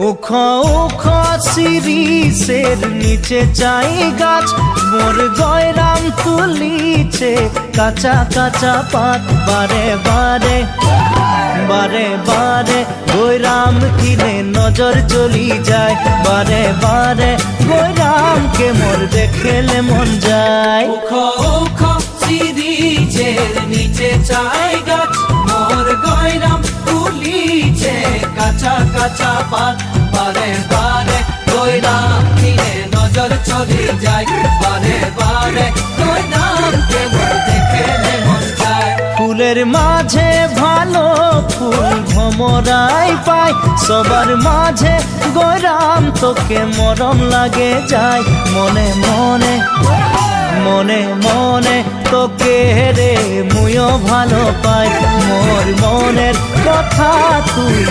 উখ উখ শিরিষের নিচে চাই গাছ, মোর গয়রাম তুলিছে কাঁচা কাঁচা পাত। বারে বারে বারে বারে গয়রাম কিনে নজর চলি যায়, বারে বারে গয়রামকে মোর দেখেলে মন যায়। উখ উখ শিরিষের নিচে চাই গাছ, মোর গয়রাম তুলিছে কাঁচা কাঁচা পাত। বারে বারে গয়রাম কিনে নজর চলে যায়, বারে বারে গয়রামকে মোর দেখেলে মন যায়। ফুলের মাঝে ভালো ফুল ভমরাই পাই, সবার মাঝে গয়রাম তোকে মরম লাগে যায়। মনে মনে মনে মনে তোকে রে মুইও ভালো পাই, মোর মনের কথা তুই